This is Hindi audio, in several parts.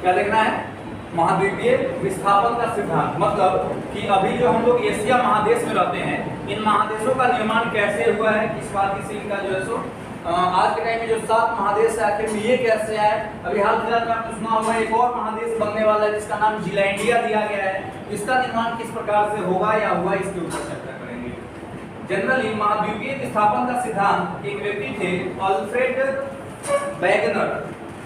क्या देखना है? महाद्वीपीय विस्थापन का सिद्धांत। मतलब कि अभी जो हम लोग एशिया महादेश में रहते हैं, इन महादेशों का निर्माण कैसे हुआ है, किस बात से इनका जो है सो आज के टाइम में जो 7 महादेश है आखिर में ये कैसे आए। अभी हाल फिलहाल में आपने सुना होगा एक और महादेश बनने वाला है जिसका नाम जीलैंडिया दिया गया है। इसका निर्माण किस प्रकार से होगा या हुआ, इसके ऊपर चर्चा करेंगे। जनरली महाद्वीपीय विस्थापन का सिद्धांत एक व्यक्ति थे अल्फ्रेड वेगनर,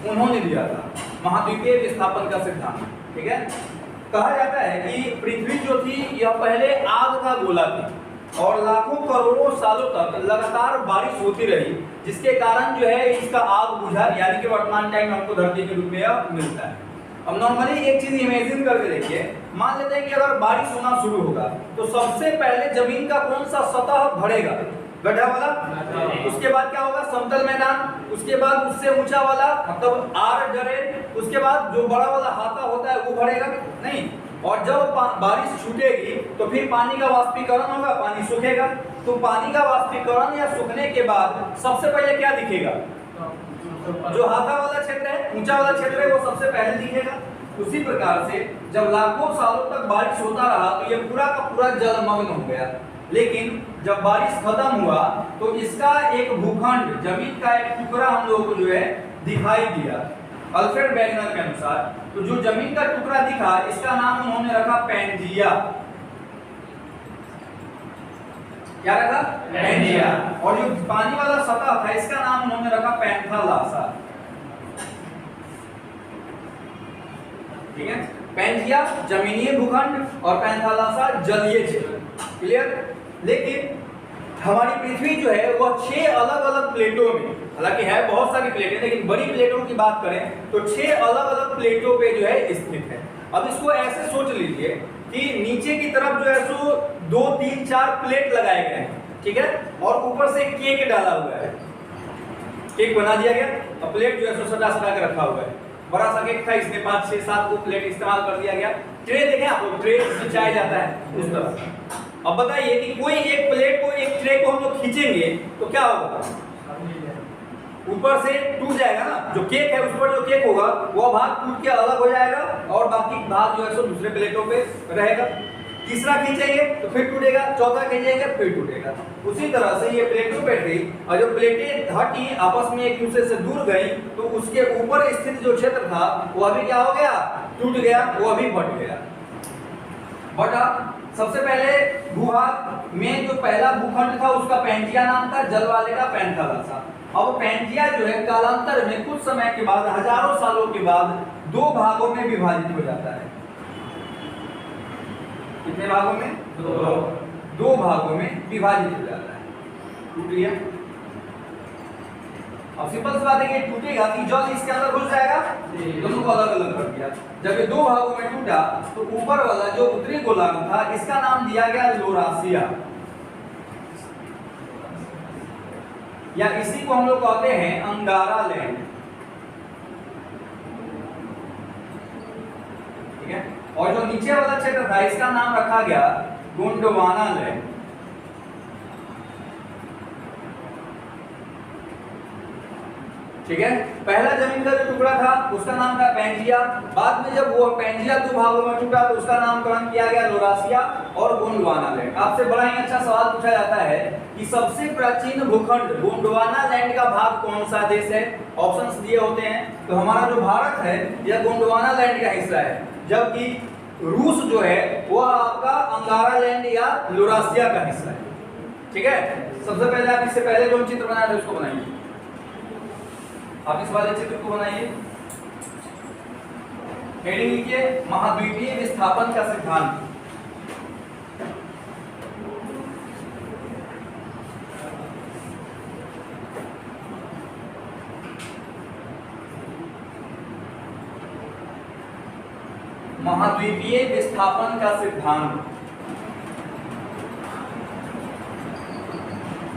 उन्होंने दिया था महाद्वीपीय विस्थापन का सिद्धांत। ठीक है, कहा जाता है कि पृथ्वी जो थी यह पहले आग का गोला थी और लाखों करोड़ों सालों तक लगातार बारिश होती रही, जिसके कारण जो है इसका आग बुझा, यानी कि वर्तमान टाइम में हमको धरती के रूप में यह मिलता है। अब नॉर्मली एक चीज इमेजिन करके देखिए, मान लेते हैं कि अगर बारिश होना शुरू होगा तो सबसे पहले जमीन का कौन सा सतह भरेगा? गड्ढा वाला। उसके बाद क्या होगा? समतल मैदान। उसके बाद उससे ऊंचा वाला मतलब आर जरे, उसके बाद जो बड़ा वाला हाथा होता है वो भरेगा नहीं। और जब बारिश छूटेगी तो फिर पानी का वाष्पीकरण होगा, पानी सूखेगा। तो पानी का वाष्पीकरण या सूखने के बाद सबसे पहले क्या दिखेगा? जो हाथा वाला क्षेत्र है, ऊंचा वाला क्षेत्र है, वो सबसे पहले दिखेगा। उसी प्रकार से जब लाखों सालों तक बारिश होता रहा तो ये पूरा का पूरा जलमग्न हो गया। लेकिन जब बारिश खत्म हुआ तो इसका एक भूखंड, जमीन का एक टुकड़ा हम लोगों को जो है दिखाई दिया अल्फ्रेड वेगनर के अनुसार। तो जो जमीन का टुकड़ा दिखा इसका नाम उन्होंने रखा पैंजिया। क्या रखा? पैंजिया। और जो पानी वाला सतह था इसका नाम उन्होंने रखा पैंथालासा। ठीक है, पैंजिया जमीनीय भूखंड और पैंथालासा जलीय क्षेत्र। क्लियर? लेकिन हमारी पृथ्वी जो है वह 6 अलग अलग प्लेटों में, हालांकि है बहुत सारी प्लेटें लेकिन बड़ी प्लेटों की बात करें तो 6 अलग अलग प्लेटों पे जो है स्थित है। अब इसको ऐसे सोच लीजिए कि नीचे की तरफ जो है सो 2 3 4 प्लेट लगाए गए हैं, ठीक है, और ऊपर से केक डाला हुआ है, केक बना दिया गया और प्लेट जो है सो सजा के रखा हुआ है। बड़ा सा केक था, इसमें 5 6 7 को प्लेट इस्तेमाल कर दिया गया। ट्रे देखें आप, ट्रे से चाय जाता है उस तरह। अब बताइए कि कोई एक प्लेट को, एक ट्रे को हम लोग खींचेंगे तो क्या होगा? ऊपर से टूट जाएगा ना, जो केक है उस पर जो केक होगा वह भाग टूट के अलग हो जाएगा और बाकी भाग जो है सो दूसरे प्लेटों पे रहेगा। तीसरा खींचेंगे तो फिर टूटेगा, चौथा खींचेंगे फिर टूटेगा। उसी तरह से ये प्लेटों पे थी और जो प्लेटें हटी आपस में एक दूसरे से दूर गई तो उसके ऊपर स्थित जो क्षेत्र था वो अभी क्या हो गया? टूट गया, वो अभी बट गया। बटा सबसे पहले भूभाग में जो पहला भूखंड था उसका पैंजिया नाम था, जल वाले का पैंथालासा। अब पैंजिया जो है कालांतर में कुछ समय के बाद, हजारों सालों के बाद 2 भागों में विभाजित हो जाता है। कितने भागों में? 2 भागों में विभाजित हो जाता है। टूट गया। अब सिंपल सी बात है कि टूटेगा कि जल इसके अंदर घुस जाएगा, दोनों को अलग अलग कर दिया। जब ये 2 भागों में टूटा तो ऊपर वाला जो उत्तरी गोलार्ध था इसका नाम दिया गया लोरासिया, या इसी को हम लोग कहते हैं अंगारा लैंड। ठीक है, और जो नीचे वाला क्षेत्र था इसका नाम रखा गया गोंडवाना लैंड। ठीक है, पहला जमीन का जो टुकड़ा था उसका नाम था पैंजिया। बाद में जब वो पैंजिया 2 भागों में टूटा तो उसका नामकरण किया गया लोरासिया और गोंडवाना लैंड। आपसे बड़ा ही अच्छा सवाल पूछा जाता है कि सबसे प्राचीन भूखंड गोंडवाना लैंड का भाग कौन सा देश है? ऑप्शंस दिए होते हैं। तो हमारा जो भारत है यह गोंडवाना लैंड का हिस्सा है, जबकि रूस जो है वह आपका अंगारा लैंड या लोरासिया का हिस्सा है। ठीक है, सबसे पहले आप इससे पहले जो चित्र बनाए थे उसको बनाइए। आप इस वाले चित्र को बनाइए। हेडिंग लिखिए महाद्वीपीय विस्थापन का सिद्धांत। महाद्वीपीय विस्थापन का सिद्धांत।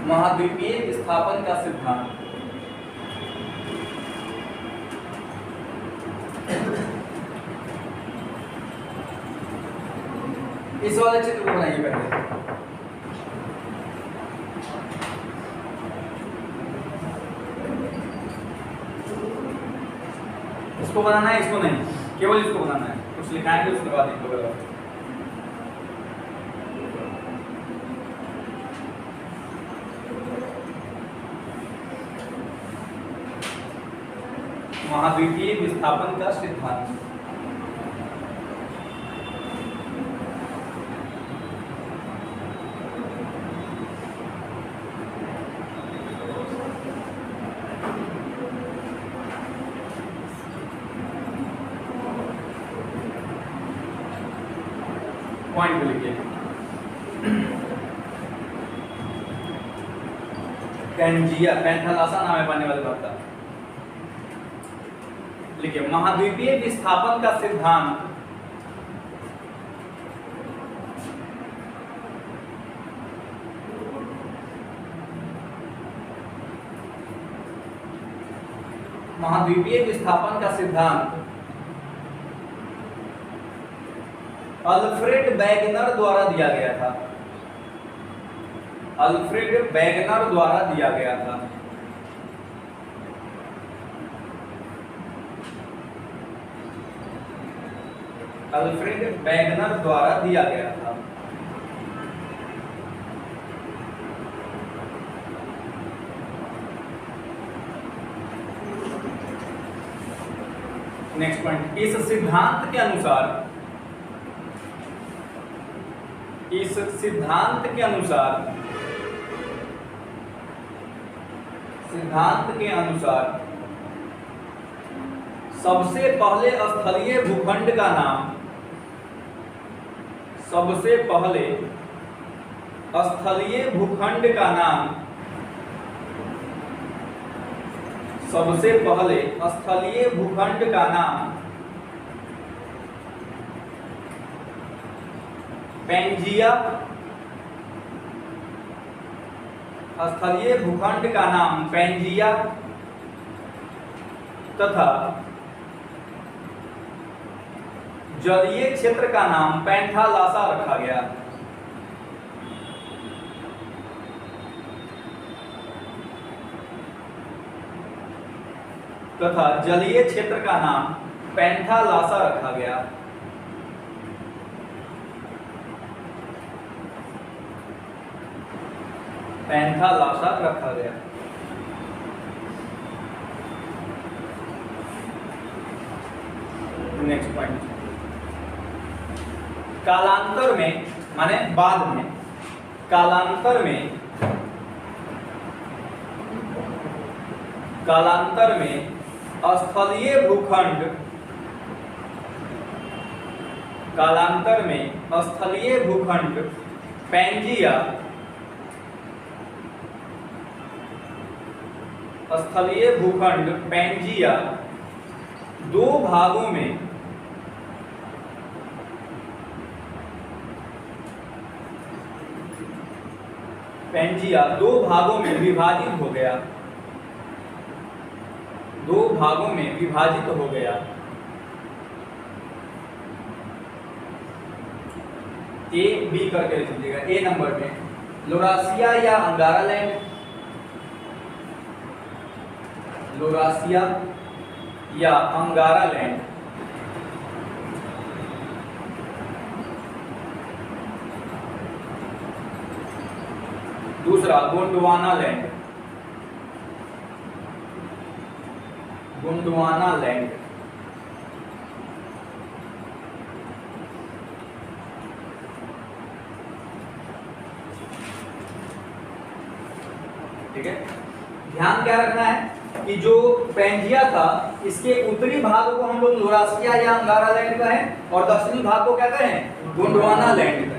महाद्वीपीय विस्थापन का सिद्धांत। इस वाले चित्र को बनाइए पहले। इसको बनाना है, इसको नहीं। केवल इसको बनाना है, कुछ लिखाएंगे उसके बाद लिख लो। महाद्वीपीय विस्थापन का सिद्धांत। पॉइंट लिखिए। पैंजिया, पैंथालासा नाम है पानी वाले बात का। लिखिए महाद्वीपीय विस्थापन का सिद्धांत महाद्वीपीय विस्थापन का सिद्धांत अल्फ्रेड वेगनर द्वारा दिया गया था। अल्फ्रेड वेगनर द्वारा दिया गया था। अल्फ्रेड वेगनर द्वारा दिया गया था। नेक्स्ट पॉइंट, इस सिद्धांत के अनुसार सबसे पहले स्थलीय भूखंड का नाम सबसे पहले स्थलीय भूखंड का नाम पैंजिया, स्थलीय भूखंड का नाम पैंजिया तथा जलीय क्षेत्र का नाम पैंथालासा रखा गया। तथा जलीय क्षेत्र का नाम पैंथालासा रखा गया। पैंथालासा रखा गया। नेक्स्ट पॉइंट, कालांतर में माने बाद में, कालांतर में स्थलीय भूखंड पैंजिया दो भागों में विभाजित हो गया। ए बी करके लिख लीजिएगा। ए नंबर में लोरासिया या अंगारालैंड, दूसरा गोंडवाना लैंड, ठीक है। ध्यान क्या रखना है कि जो पैंजिया था इसके उत्तरी भाग को हम लोग लोरासिया या अंगारालैंड कहें और दक्षिणी भाग को क्या कहें, गोंडवाना लैंड कहें।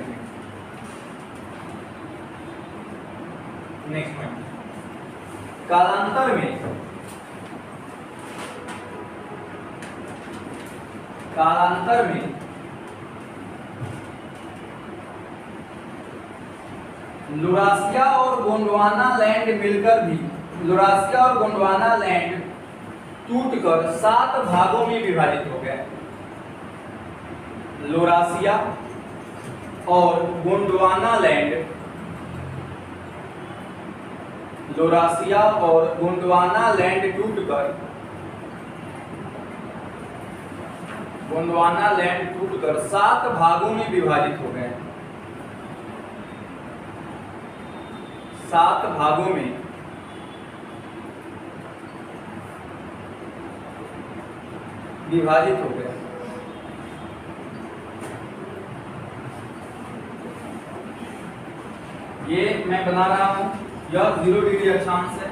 नेक्स्ट पॉइंट, कालांतर में लोरासिया और गोंडवाना लैंड मिलकर भी लोरासिया और गोंडवाना लैंड टूटकर 7 भागों में विभाजित हो गए। लोरासिया और गोंडवाना लैंड टूटकर गोंडवाना लैंड टूटकर 7 भागों में विभाजित हो गए। 7 भागों में विभाजित हो गए। ये मैं बना रहा हूं, यह 0 डिग्री अक्षांश है।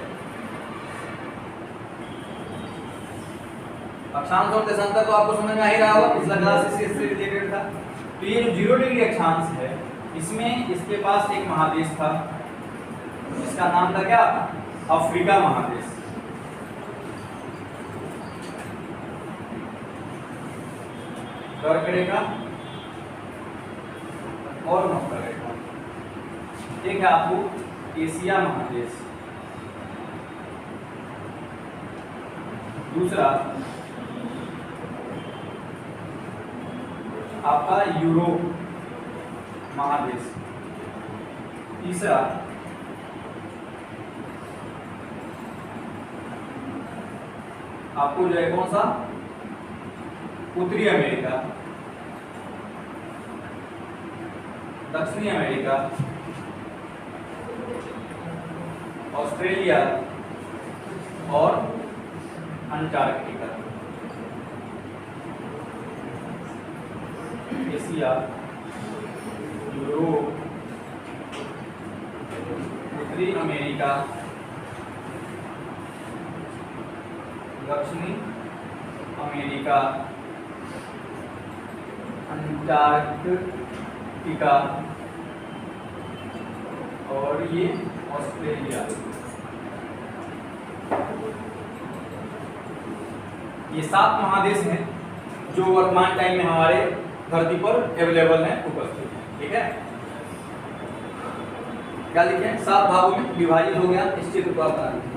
अक्षांश और देशांतर तो आपको समझ में आ ही रहा होगा, पिछला क्लास इससे रिलेटेड था। तो ये जो 0 डिग्री अक्षांश है, इसमें इसके पास एक महादेश था, इसका नाम था क्या? अफ्रीका महादेश। कर्क और मकर रेखा। एक है आपको एशिया महादेश, दूसरा आपका यूरोप महादेश, तीसरा आपको जो है कौन सा? उत्तरी अमेरिका, दक्षिणी अमेरिका, ऑस्ट्रेलिया और अंटार्कटिका। एशिया, यूरोप, उत्तरी अमेरिका, दक्षिणी अमेरिका, अंटार्कटिका और ये ऑस्ट्रेलिया। ये 7 महादेश हैं जो वर्तमान टाइम में हमारे धरती पर अवेलेबल हैं, उपस्थित हैं। ठीक है, क्या लिखे? 7 भागों में विभाजित हो गया। इस चित्र को आप बना लीजिए।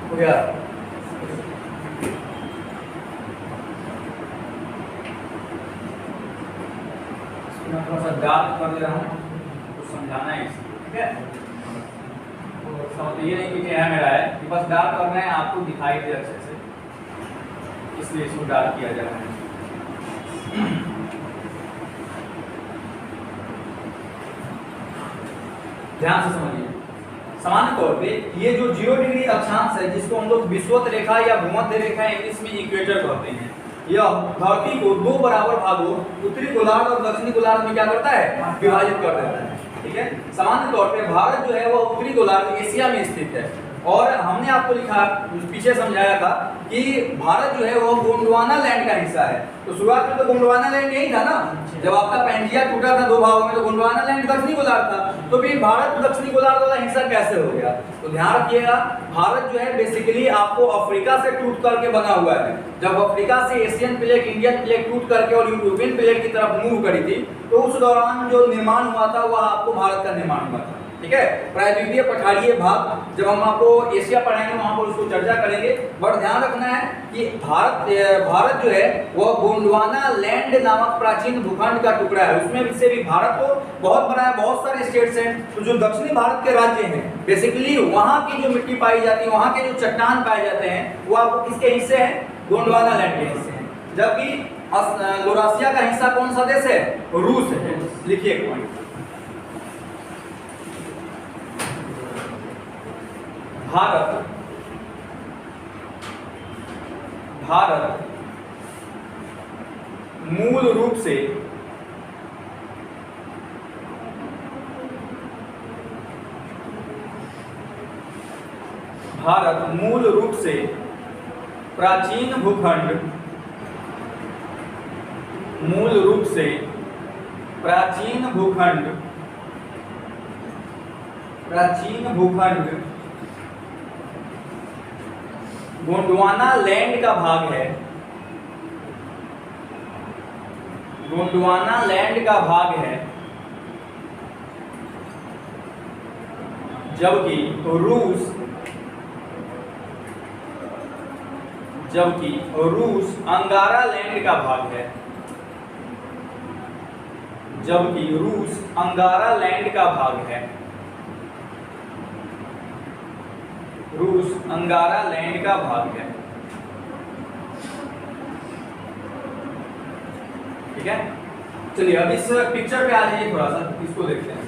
हो गया। थोड़ा सा डार्क कर दे रहा हूँ, तो समझाना है इसको। ठीक है। समझ ये नहीं कि चेहरा मेरा है, कि बस डार्क करना है, आपको दिखाई दे अच्छे से, इसलिए इसको डार्क किया जा रहा है। ध्यान से समझिए। सामान्य तौर पे ये जो 0 डिग्री अक्षांश है, जिसको हम लोग विषुवत रेखा या भूमध्य रेखा इंग्लिश में इक्वेटर कहते हैं, यह धरती को 2 बराबर भागों उत्तरी गोलार्ध और दक्षिणी गोलार्ध में क्या करता है, विभाजित कर देता है। ठीक है। सामान्य तौर पे भारत जो है वह उत्तरी गोलार्ध एशिया में स्थित है, और हमने आपको लिखा पीछे समझाया था कि भारत जो है वो गोंडवाना लैंड का हिस्सा है। तो शुरुआत में तो गोंडवाना लैंड यही था ना, जब आपका पैंजिया टूटा था 2 भागों में, तो गोंडवाना लैंड दक्षिणी गोलार्ध था, तो फिर भारत दक्षिणी गोलार्ध वाला हिस्सा कैसे हो गया? तो ध्यान रखिएगा, भारत जो है बेसिकली आपको अफ्रीका से टूट करके बना हुआ है। जब अफ्रीका से एशियन प्लेट, इंडियन प्लेट टूट करके और यूरोपियन प्लेट की तरफ मूव करी थी, तो उस दौरान जो निर्माण हुआ था वह आपको भारत का निर्माण हुआ था। ठीक है। प्रायद्वीपीय पठारीय भाग जब हम आपको एशिया पढ़ाएंगे वहां पर उसको चर्चा करेंगे, बट ध्यान रखना है कि भारत जो है वह गोंडवाना लैंड नामक प्राचीन भूखंड का टुकड़ा है। उसमें से भी भारत तो बहुत बड़ा है, बहुत सारे स्टेट्स हैं। तो जो दक्षिणी भारत के राज्य हैं, बेसिकली वहां की जो मिट्टी पाई जाती है, वहां के जो चट्टान पाए जाते हैं, वो आपको किसके हिस्से हैं? गोंडवाना लैंड के हिस्से हैं। जबकि लोरासिया का हिस्सा कौन सा देश है? रूस है। लिखिए एक पॉइंट, भारत मूल रूप से प्राचीन भूखंड गोंडवाना लैंड का भाग है। गोंडवाना लैंड का भाग है, जबकि रूस अंगारा लैंड का भाग है। जबकि रूस अंगारा लैंड का भाग है। रूस अंगारा लैंड का भाग है। ठीक है। चलिए अब इस पिक्चर पे आ जाइए, थोड़ा सा इसको देखते हैं।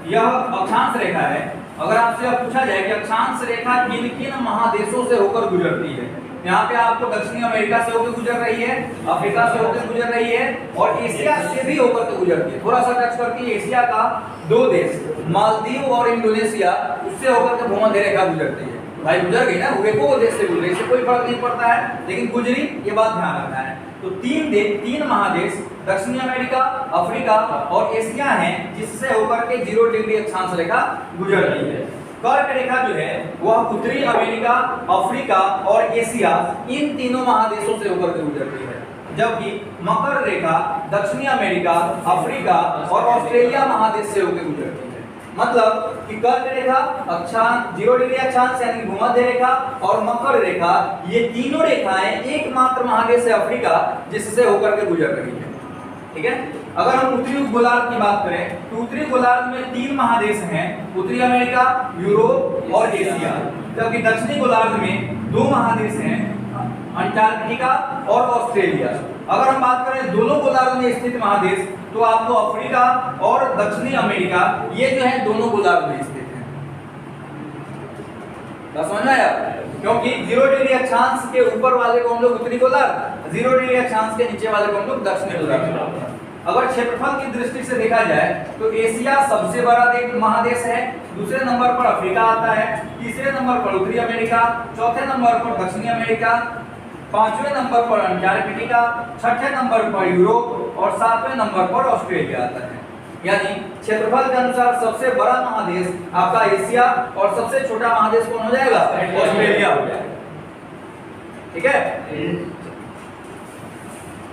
यह अक्षांश रेखा है। अगर आपसे अब पूछा जाए कि अक्षांश रेखा किन किन महादेशों से होकर गुजरती है, यहाँ पे आपको दक्षिणी अमेरिका से होकर गुजर रही है, अफ्रीका से होकर गुजर रही है, और एशिया से भी होकर के गुजरती है। थोड़ा सा टच करती है एशिया का 2 देश, मालदीव और इंडोनेशिया, उससे होकर के भूमध्य रेखा गुजरती है। भाई गुजर गई ना, वो देश से गुजरी, इससे कोई फर्क नहीं पड़ता है, लेकिन गुजरी, ये बात ध्यान रखना है। तो 3 महादेश दक्षिणी अमेरिका, अफ्रीका और एशिया हैं, जिससे होकर के 0 डिग्री अक्षांश रेखा गुजर रही है। कर्क रेखा जो है वह उत्तरी अमेरिका, अफ्रीका और एशिया, इन तीनों महादेशों से होकर के गुजरती है। जबकि मकर रेखा दक्षिणी अमेरिका, अफ्रीका और ऑस्ट्रेलिया महादेश से होकर गुजरती है। मतलब कि कर्क रेखा अक्षांश 0 डिग्री अक्षांश यानी भूमध्य रेखा और मकर रेखा, ये तीनों रेखाएं एकमात्र महादेश है अफ्रीका, जिससे होकर के गुजर रही है। ठीक है। अगर हम उत्तरी गोलार्ध की बात करें, तो उत्तरी गोलार्ध में 3 महादेश हैं, उत्तरी अमेरिका, यूरोप और एशिया। जबकि दक्षिणी गोलार्ध में 2 महादेश हैं, अंटार्कटिका और ऑस्ट्रेलिया। अगर हम बात करें दोनों गोलार्ध में स्थित महादेश, तो आपको अफ्रीका और दक्षिणी अमेरिका, ये जो है दोनों गोलार्ध में स्थित हैं। समझ में आया? क्योंकि 0 डिग्री अक्षांश के ऊपर वाले को हम लोग उत्तरी गोलार्ध, 0 डिग्री अक्षांश के नीचे वाले को हम लोग दक्षिणी गोलार्ध। अगर क्षेत्रफल की दृष्टि से देखा जाए तो एशिया सबसे बड़ा महादेश है, दूसरे नंबर पर अफ्रीका आता है, तीसरे नंबर पर उत्तरी अमेरिका, चौथे नंबर पर दक्षिणी अमेरिका, 5वें नंबर पर अंटार्कटिका, 6ठे नंबर पर यूरोप और 7वें नंबर पर ऑस्ट्रेलिया आता है। यानी क्षेत्रफल के अनुसार सबसे बड़ा महादेश आपका एशिया और सबसे छोटा महादेश कौन हो जाएगा? ऑस्ट्रेलिया हो जाएगा। ठीक है।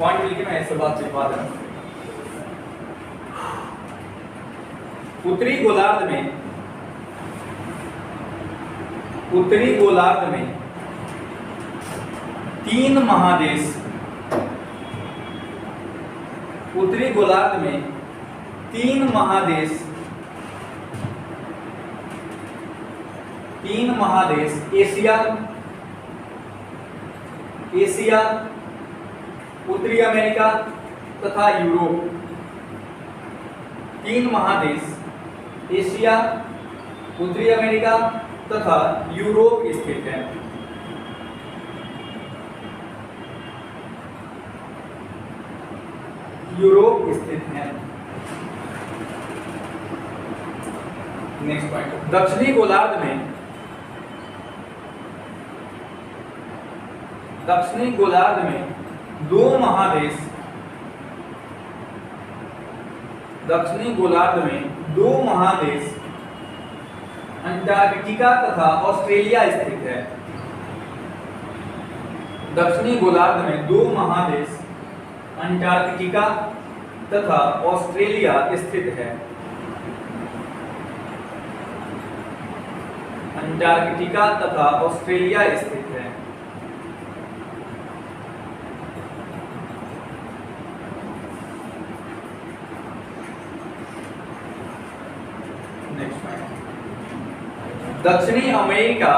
पॉइंट लिखे मैं इस बात छिपा दूं। उत्तरी गोलार्ध में 3 महादेश, उत्तरी गोलार्ध में 3 महादेश तीन महादेश एशिया, एशिया, उत्तरी अमेरिका तथा यूरोप। तीन महादेश एशिया, उत्तरी अमेरिका तथा यूरोप स्थित है। यूरोप स्थित है। नेक्स्ट पॉइंट, दक्षिणी गोलार्ध में, दक्षिणी गोलार्ध में दो महादेश, दक्षिणी गोलार्ध में दो महादेश अंटार्कटिका तथा ऑस्ट्रेलिया स्थित है। दक्षिणी गोलार्ध में दो महादेश अंटार्कटिका तथा ऑस्ट्रेलिया स्थित है। अंटार्कटिका तथा ऑस्ट्रेलिया स्थित है। नेक्स्ट पॉइंट, दक्षिणी अमेरिका,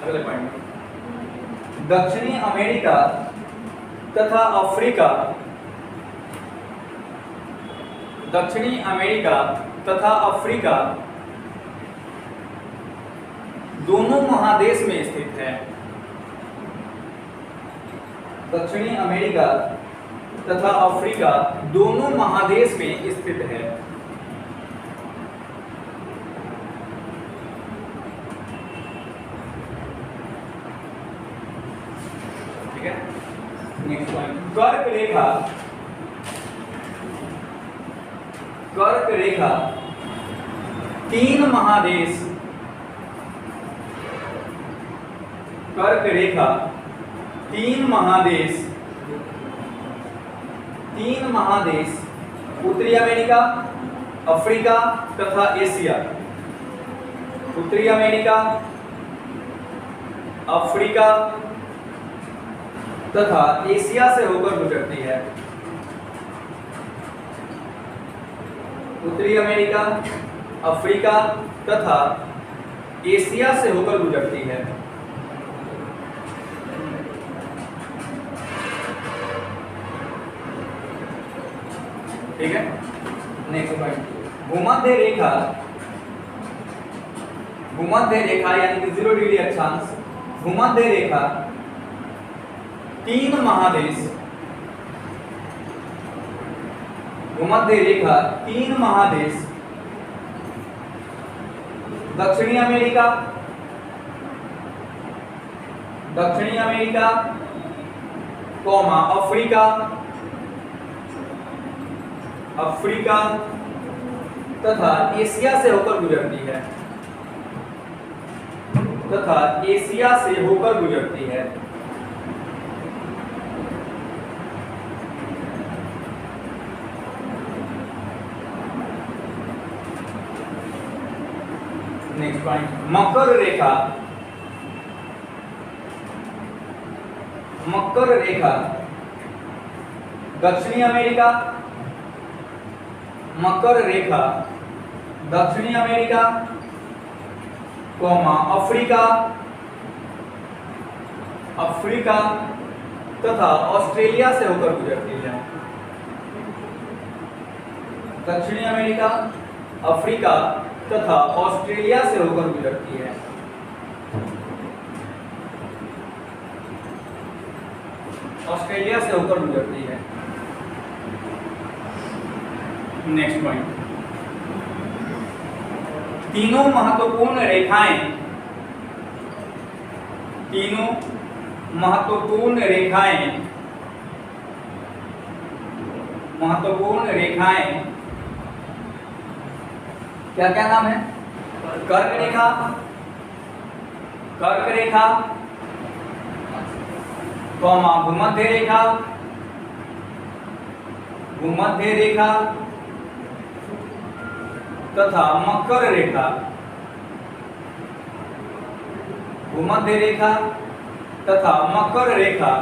अगले पॉइंट, दक्षिणी अमेरिका तथा अफ्रीका, दक्षिणी अमेरिका तथा अफ्रीका दोनों महादेश में स्थित है। दक्षिणी अमेरिका तथा अफ्रीका दोनों महादेश में स्थित है। ठीक है, नेक्स्ट पॉइंट, कर्क रेखा, कर्क रेखा तीन महादेश, कर्क रेखा तीन महादेश, तीन महादेश उत्तरी अमेरिका, अफ्रीका तथा एशिया, उत्तरी अमेरिका, अफ्रीका तथा एशिया से होकर गुजरती है। उत्तरी अमेरिका, अफ्रीका तथा एशिया से होकर गुजरती है। ठीक है, नेक्स्ट पॉइंट, भूमध्य रेखा, भूमध्य रेखा यानी कि 0 डिग्री अक्षांश, भूमध्य रेखा तीन महादेश, भूमध्य रेखा तीन महादेश, दक्षिणी अमेरिका, दक्षिणी अमेरिका, कौमा अफ्रीका, अफ्रीका तथा एशिया से होकर गुजरती है, तथा एशिया से होकर गुजरती है। नेक्स्ट पॉइंट, मकर रेखा, मकर रेखा दक्षिणी अमेरिका, मकर रेखा दक्षिणी अमेरिका, कौमा अफ्रीका, अफ्रीका तथा ऑस्ट्रेलिया से होकर गुजरती है। दक्षिणी अमेरिका, अफ्रीका तथा ऑस्ट्रेलिया से होकर गुजरती है। ऑस्ट्रेलिया से होकर गुजरती है। नेक्स्ट पॉइंट, तीनों महत्वपूर्ण रेखाएं, तीनों महत्वपूर्ण रेखाएं, महत्वपूर्ण रेखाएं क्या क्या नाम है? कर्क रेखा, कर्क रेखा, कौमा भूमध्य रेखा, भूमध्य रेखा तथा मकर रेखा, भूमध्य रेखा तथा मकर रेखा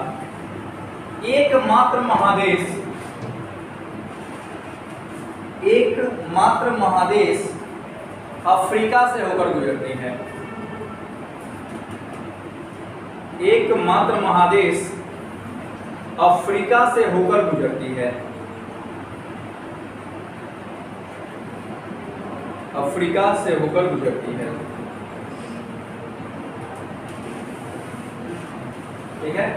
एकमात्र महादेश, एकमात्र महादेश अफ्रीका से होकर गुजरती है। एकमात्र महादेश अफ्रीका से होकर गुजरती है। अफ्रीका से होकर गुजरती है। ठीक है।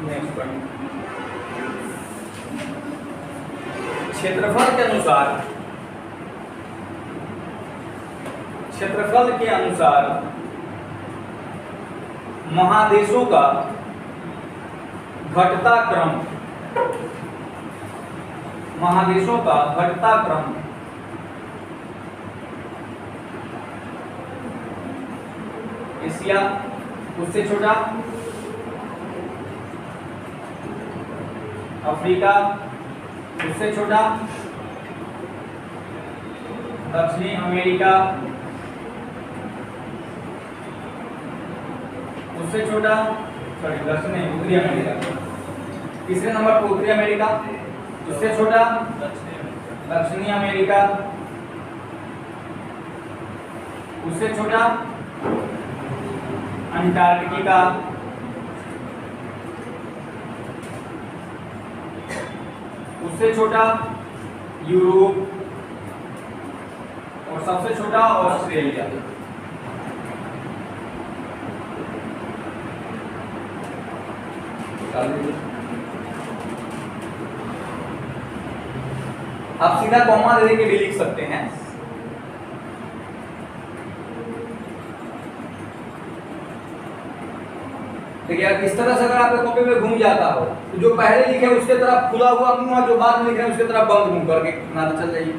नेक्स्ट पॉइंट, क्षेत्रफल के अनुसार, क्षेत्रफल के अनुसार महादेशों का घटता क्रम, महादेशों का घटता क्रम एशिया उससे छोटा, अफ्रीका उससे छोटा, दक्षिणी अमेरिका उससे छोटा, सॉरी दक्षिणी उत्तरी अमेरिका, तीसरे नंबर पर उत्तरी अमेरिका उससे छोटा, दक्षिणी अमेरिका उससे छोटा, अंटार्कटिका उससे छोटा, यूरोप और सबसे छोटा ऑस्ट्रेलिया। आप सीधा कॉमा दे के भी लिख सकते हैं। देखिए इस तरह से अगर आपके कॉपी में घूम जाता हो तो जो पहले लिखे उसके तरफ खुला हुआ मुंह और जो बाद में लिखे उसके तरफ बंद मुंह करके ना चल जाइए।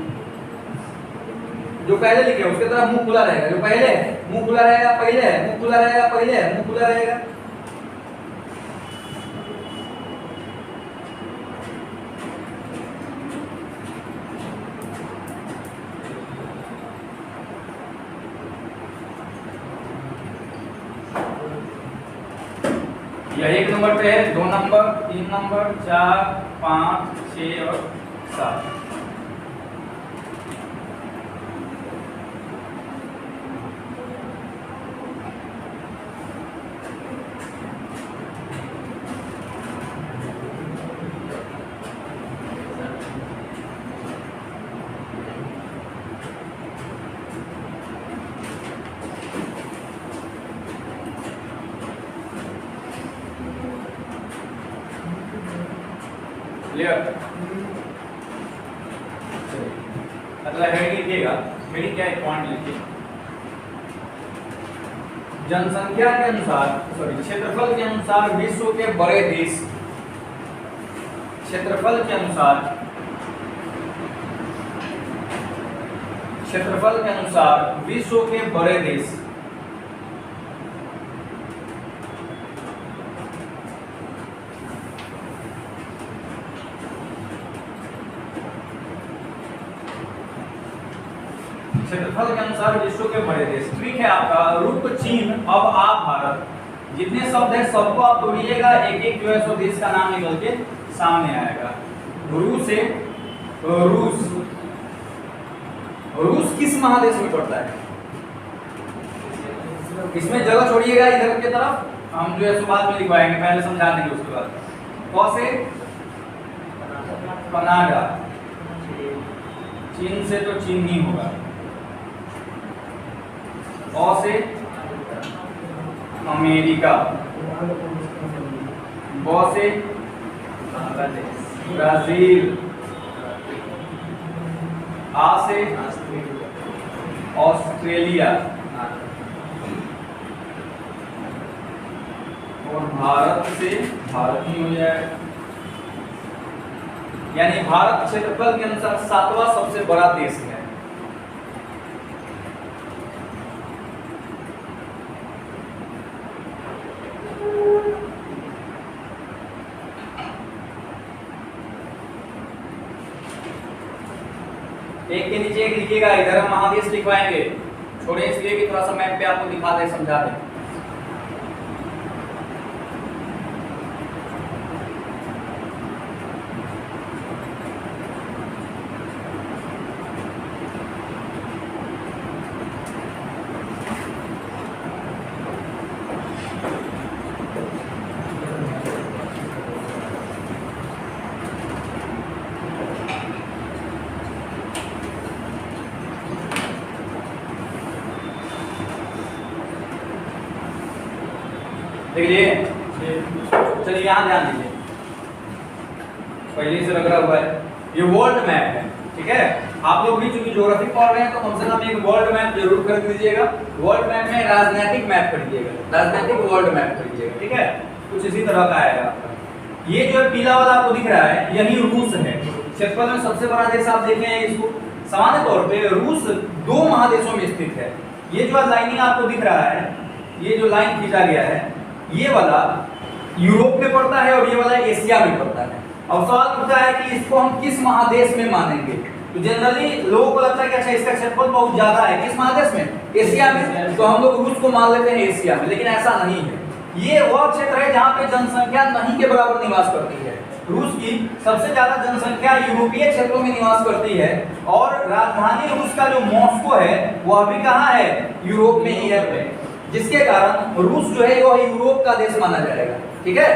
जो पहले लिखे उसके तरफ मुंह खुला रहेगा, जो पहले है मुंह खुला रहेगा, पहले है मुंह खुला रहेगा, पहले है मुंह खुला रहेगा। यह 1 नंबर पे है, 2 नंबर, 3 नंबर, 4, 5, 6 और 7। अगला हेडिंग लिखिएगा, हेडिंग क्या है पॉइंट लिखिए। जनसंख्या के अनुसार, सॉरी क्षेत्रफल के अनुसार विश्व के बड़े देश, क्षेत्रफल के अनुसार, क्षेत्रफल के अनुसार विश्व के बड़े देश। क्षेत्रफल के अनुसार विश्व के बड़े देश। ठीक है, आपका रूप चीन, अब आप भारत, जितने शब्द है सबको आप जोड़िएगा, एक एक जो है सो देश का नाम निकल के सामने आएगा। रूस है, रूस, रूस किस महादेश में पड़ता है? इसमें जगह छोड़िएगा इधर की तरफ, हम जो है सो बाद में लिखवाएंगे, पहले समझा देंगे उसके बाद। क से कनाडा, चीन से तो चीन ही होगा। ओ से अमेरिका, ब से ब्राजील, आ से ऑस्ट्रेलिया और भारत से भारत ही हो जाएगा। यानी भारत क्षेत्रफल के अनुसार 7वां सबसे बड़ा देश है। एक के नीचे एक लिखिएगा, इधर हम महादेश लिखवाएंगे, छोड़े इसलिए कि थोड़ा सा मैप पे आपको दिखा दे, समझा दे। देख लिए? चलिए यहाँ ध्यान दीजिए, पहले से लग रहा हुआ है ये वर्ल्ड मैप है, ठीक है। आप लोग भी चूंकि ज्योग्राफी पढ़ रहे हैं तो कम से कम एक वर्ल्ड मैप जरूर कर दीजिएगा। वर्ल्ड मैप में राजनीतिक मैप कर दीजिएगा, राजनीतिक वर्ल्ड मैप कर दीजिएगा, ठीक है। कुछ इसी तरह का आएगा आपका। ये जो पीला वाला आपको दिख रहा है यही रूस है, क्षेत्रफल में सबसे बड़ा देश। आप देखें इसको, सामान्य तौर पे रूस 2 महादेशों में स्थित है। ये जो लाइनिंग आपको दिख रहा है, ये जो लाइन खींचा गया है, ये वाला यूरोप में पड़ता है और ये वाला एशिया में पड़ता है। अब सवाल उठता है कि इसको हम किस महादेश में मानेंगे। तो जनरली लोगों को लगता है कि अच्छा इसका क्षेत्रफल बहुत ज्यादा है, किस महादेश में? एशिया में। तो हम लोग रूस को मान लेते हैं एशिया में, लेकिन ऐसा नहीं है। ये वह क्षेत्र है जहाँ पे जनसंख्या नहीं के बराबर निवास करती है। रूस की सबसे ज्यादा जनसंख्या यूरोपीय क्षेत्रों में निवास करती है और राजधानी रूस का जो मॉस्को है वो अभी कहाँ है? यूरोप में ही है, जिसके कारण रूस जो है वो यूरोप का देश माना जाएगा, ठीक है।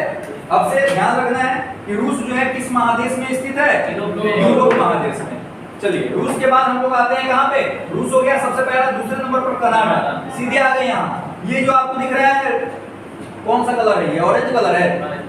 अब से ध्यान रखना है कि रूस जो है किस महादेश में स्थित है? यूरोप महादेश में। चलिए रूस के बाद हम लोग आते हैं कहाँ पे? रूस हो गया सबसे पहला, दूसरे नंबर पर कनाडा। सीधे आ गए यहाँ। ये जो आपको दिख रहा है कौन सा कलर है? ये ऑरेंज कलर है,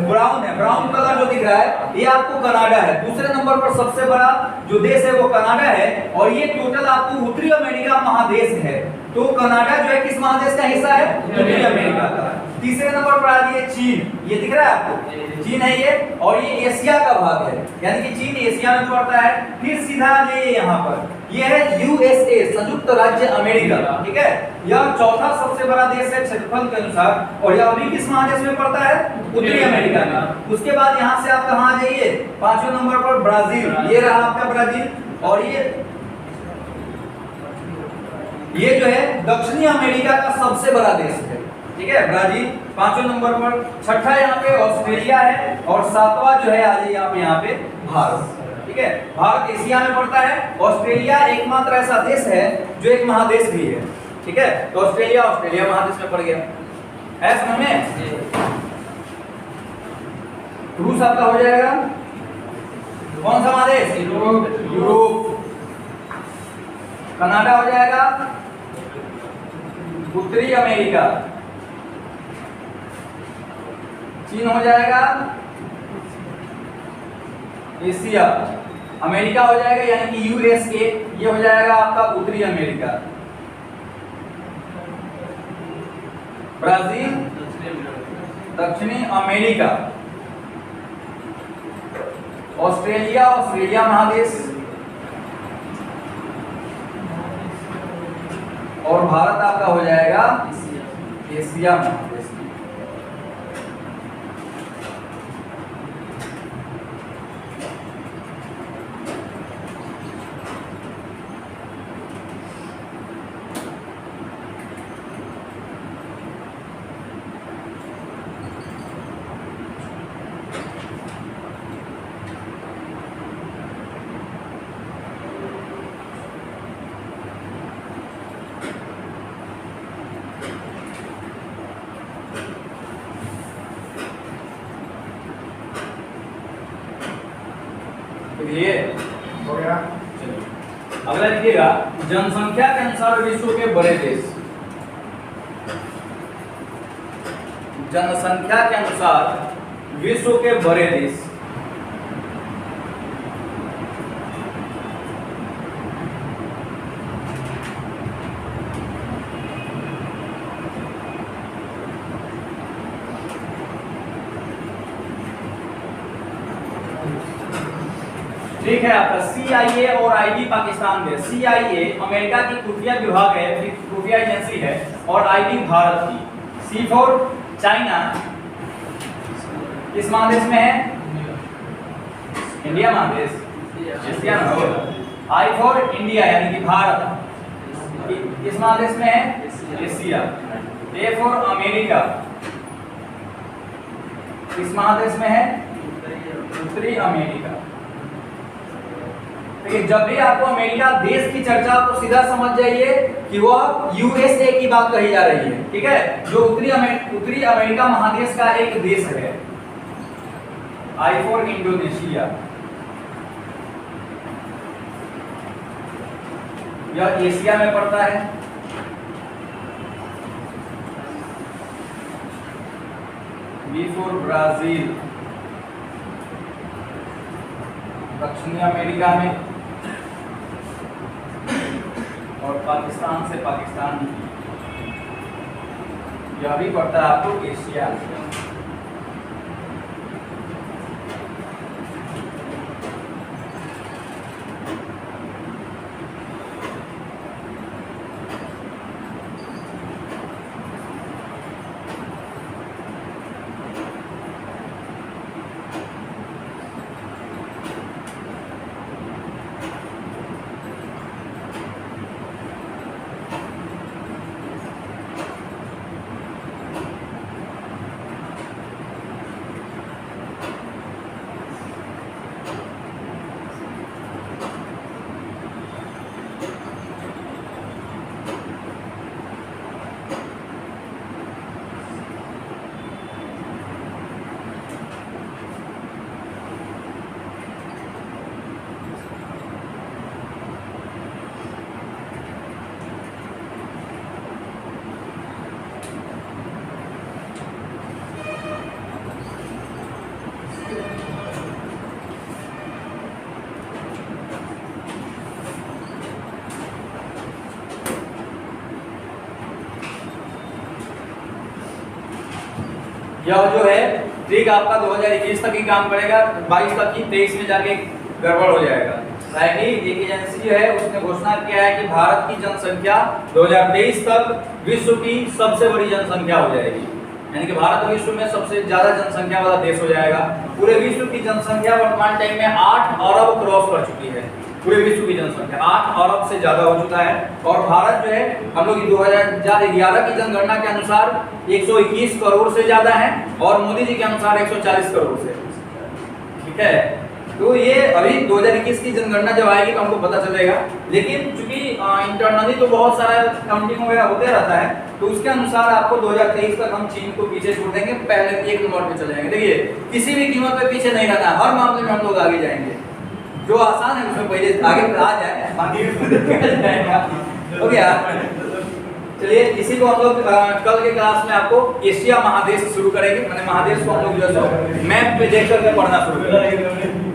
ब्राउन है। ब्राउन कलर जो दिख रहा है ये आपको कनाडा है। दूसरे नंबर पर सबसे बड़ा जो देश है वो कनाडा है और ये टोटल आपको उत्तरी अमेरिका महादेश है। तो कनाडा जो है किस महादेश का हिस्सा है? उत्तरी अमेरिका का। तीसरे नंबर पर आ रही है चीन, ये दिख रहा है आपको, चीन है ये, और ये एशिया का भाग है, यानी कि चीन एशिया में पड़ता है। फिर सीधा ये यहाँ पर ये है यूएसए, संयुक्त राज्य अमेरिका, ठीक है। यह चौथा सबसे बड़ा देश है क्षेत्रफल के अनुसार और यह अभी किस महादेश में पड़ता है? उत्तरी अमेरिका में। उसके बाद यहाँ से आप कहाँ आ जाइए? 5वें नंबर पर ब्राजील, ये रहा आपका ब्राजील। और ये जो है दक्षिणी अमेरिका का सबसे बड़ा देश है, ठीक है, ब्राजील 5वें नंबर पर। छठा यहाँ पे ऑस्ट्रेलिया है और 7वां जो है आ जाइए आप यहाँ पे भारत, ठीक है। भारत एशिया में पड़ता है। ऑस्ट्रेलिया एकमात्र ऐसा देश है जो एक महादेश भी है, ठीक है। तो ऑस्ट्रेलिया महादेश में पड़ गया है, समझ में? रूस आपका हो जाएगा कौन सा महादेश? यूरोप। कनाडा हो जाएगा उत्तरी अमेरिका। चीन हो जाएगा एशिया। अमेरिका हो जाएगा यानी कि यूएसए, ये हो जाएगा आपका उत्तरी अमेरिका। ब्राजील दक्षिणी अमेरिका। ऑस्ट्रेलिया महादेश और भारत आपका हो जाएगा एशिया महादेश। ये हो गया। अगला लिखिएगा जनसंख्या के अनुसार विश्व के बड़े देश। जनसंख्या के अनुसार विश्व के बड़े देश। ठीक है आपका CIA और IB पाकिस्तान में। CIA अमेरिका की खुफिया विभाग है, खुफिया एजेंसी है, और IB भारत की। C फॉर चाइना किस महादेश में है? इंडिया महादेश, एशिया में होगा। I फॉर इंडिया यानी कि भारत किस महादेश में है? एशिया। A फॉर अमेरिका किस महादेश में है? उत्तरी अमेरिका। देखिए जब भी आपको अमेरिका देश की चर्चा तो सीधा समझ जाइए कि वह यूएसए की बात कही जा रही है, ठीक है, जो उत्तरी अमेरिका महादेश का एक देश है। I फॉर इंडोनेशिया, यह एशिया में पड़ता है। बी फॉर ब्राजील, दक्षिणी अमेरिका में, और पाकिस्तान से पाकिस्तान, यह भी पड़ता है आपको एशिया। यह जो है ट्रिक आपका 2021 तक ही काम करेगा, 22 तक ही, 23 में जाके गड़बड़ हो जाएगा। एक एजेंसी जो है उसने घोषणा किया है कि भारत की जनसंख्या 2023 तक विश्व की सबसे बड़ी जनसंख्या हो जाएगी, यानी कि भारत विश्व में सबसे ज्यादा जनसंख्या वाला देश हो जाएगा। पूरे विश्व की जनसंख्या वर्तमान टाइम में 8 अरब क्रॉस कर चुकी है। पूरे विश्व की जनसंख्या 8 अरब से ज्यादा हो चुका है, और भारत जो है हम लोग 2011 की जनगणना के अनुसार 121 करोड़ से ज्यादा है, और मोदी जी के अनुसार 140 करोड़ से। ठीक है, तो ये अभी 2021 की जनगणना जब आएगी तो हमको पता चलेगा, लेकिन चूंकि इंटरनली तो बहुत सारा काउंटिंग वगैरह होते रहता है, तो उसके अनुसार आपको 2023 तक हम चीन को पीछे छोड़ देंगे, पहले 1 नंबर पे चले जाएंगे। देखिए, किसी भी कीमत पे पीछे नहीं रहना, हर मामले में हम लोग आगे जाएंगे। जो आसान है उसमें पहले आगे आ जाए, बाकी हो गया। चलिए, इसी को हम लोग कल के क्लास में आपको एशिया महादेश शुरू करेंगे, मैंने महादेश को हम लोग जो है मैप पे देख करके पढ़ना शुरू करेंगे।